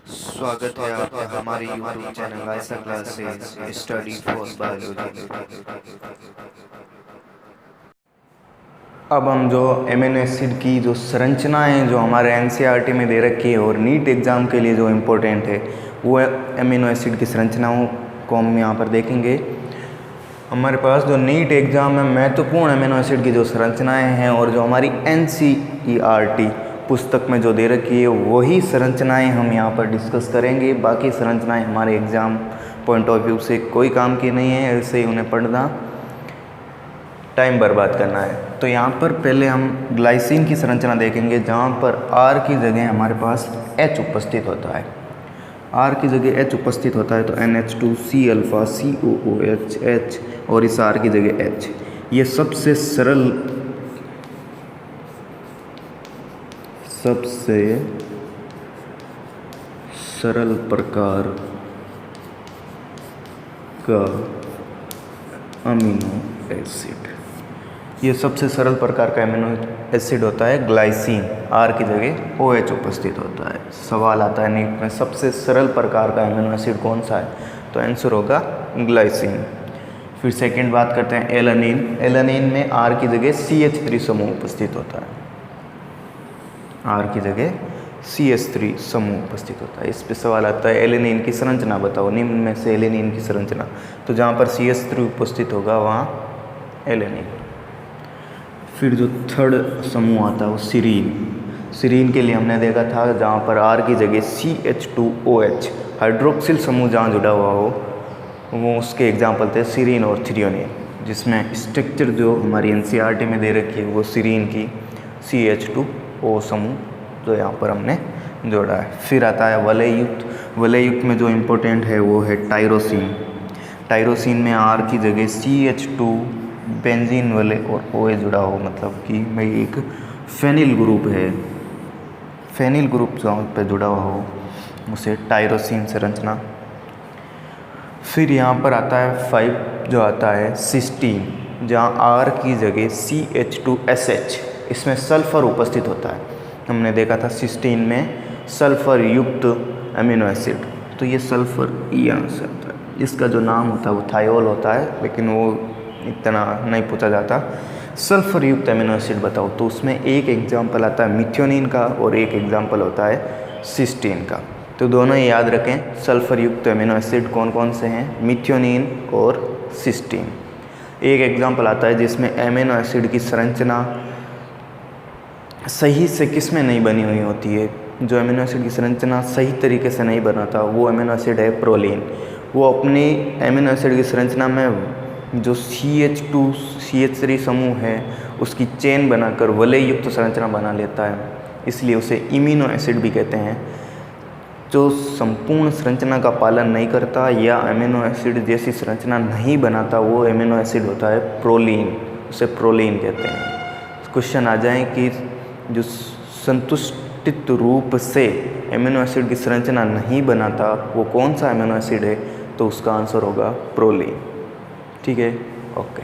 स्वागत है आपका हमारे YouTube चैनल आयसा क्लासेस स्टडी फॉर बायोलॉजी। अब हम जो एमिनो एसिड की जो संरचनाएं जो हमारे एनसीईआरटी में दे रखी है और नीट एग्ज़ाम के लिए जो इम्पोर्टेंट है वो एमिनो एसिड की संरचनाओं को हम यहाँ पर देखेंगे। हमारे पास जो नीट एग्ज़ाम में महत्वपूर्ण एमिनो एसिड की जो संरचनाएं हैं और जो हमारी एनसीईआरटी पुस्तक में जो दे रखी है वही संरचनाएं हम यहाँ पर डिस्कस करेंगे। बाकी संरचनाएं हमारे एग्ज़ाम पॉइंट ऑफ व्यू से कोई काम की नहीं है, ऐसे ही उन्हें पढ़ना टाइम बर्बाद करना है। तो यहाँ पर पहले हम ग्लाइसिन की संरचना देखेंगे, जहाँ पर R की जगह हमारे पास H उपस्थित होता है। R की जगह H उपस्थित होता है तो NH2C अल्फा COOH H और इस R की जगह H। ये सबसे सरल प्रकार का अमीनो एसिड, ये सबसे सरल प्रकार का अमीनो एसिड होता है ग्लाइसिन। R की जगह OH उपस्थित होता है। सवाल आता है नीट में सबसे सरल प्रकार का अमीनो एसिड कौन सा है, तो आंसर होगा ग्लाइसिन। फिर सेकंड बात करते हैं एलानिन। एलानिन में R की जगह CH3 समूह उपस्थित होता है। R की जगह CH3 समूह उपस्थित होता है। इस पे सवाल आता है एलेनिन की संरचना बताओ, निम्न में से एलेनिन की संरचना। तो जहाँ पर CH3 उपस्थित होगा वहाँ एलेनिन। फिर जो थर्ड समूह आता है वो सीरीन। सीरीन के लिए हमने देखा था जहाँ पर R की जगह CH2OH हाइड्रोक्सिल समूह जहाँ जुड़ा हुआ हो वो उसके एग्जाम्पल थे सीरीन और थ्रियोनिन, जिसमें स्ट्रक्चर जो हमारी एनसीईआरटी में दे रखी है वो सीरीन की CH2O समूह जो यहाँ पर हमने जोड़ा है। फिर आता है वलययुक्त। वलययुक्त में जो इम्पोर्टेंट है वो है टायरोसिन। टायरोसिन में R की जगह CH2 बेंजीन वाले और OH जुड़ा हो, मतलब कि भाई एक फेनिल ग्रुप है, फेनिल ग्रुप जहाँ पे जुड़ा हुआ हो उसे टायरोसिन संरचना। फिर यहाँ पर आता है 5 जो आता है सिस्टीन, जहाँ R की जगह CH2SH, इसमें सल्फर उपस्थित होता है। हमने देखा था सिस्टीन में सल्फर युक्त अमीनो एसिड, तो ये सल्फर यहाँ से आता है। इसका जो नाम होता है वो थायोल होता है, लेकिन वो इतना नहीं पूछा जाता। सल्फर युक्त अमीनो एसिड बताओ, तो उसमें एक एग्जाम्पल आता है मिथ्योनिन का और एक एग्जाम्पल होता है सिस्टीन का। तो दोनों ही याद रखें, सल्फर युक्त अमीनो एसिड कौन कौन से हैं, मिथ्योनिन और सिस्टीन। एक एग्जाम्पल आता है जिसमें अमीनो एसिड की संरचना सही से किस में नहीं बनी हुई होती है, जो अमीनो एसिड की संरचना सही तरीके से नहीं बनाता वो अमीनो एसिड है प्रोलीन। वो अपनी अमीनो एसिड की संरचना में जो CH2 CH3 समूह है उसकी चेन बनाकर वलय युक्त संरचना बना लेता है, इसलिए उसे इम्यूनो एसिड भी कहते हैं। जो संपूर्ण संरचना का पालन नहीं करता या अमीनो एसिड जैसी संरचना नहीं बनाता वो अमीनो एसिड होता है प्रोलीन, उसे प्रोलीन कहते हैं। क्वेश्चन आ जाए कि जो संतुष्टित रूप से अमीनो एसिड की संरचना नहीं बनाता वो कौन सा अमीनो एसिड है, तो उसका आंसर होगा प्रोलीन। ठीक है, ओके।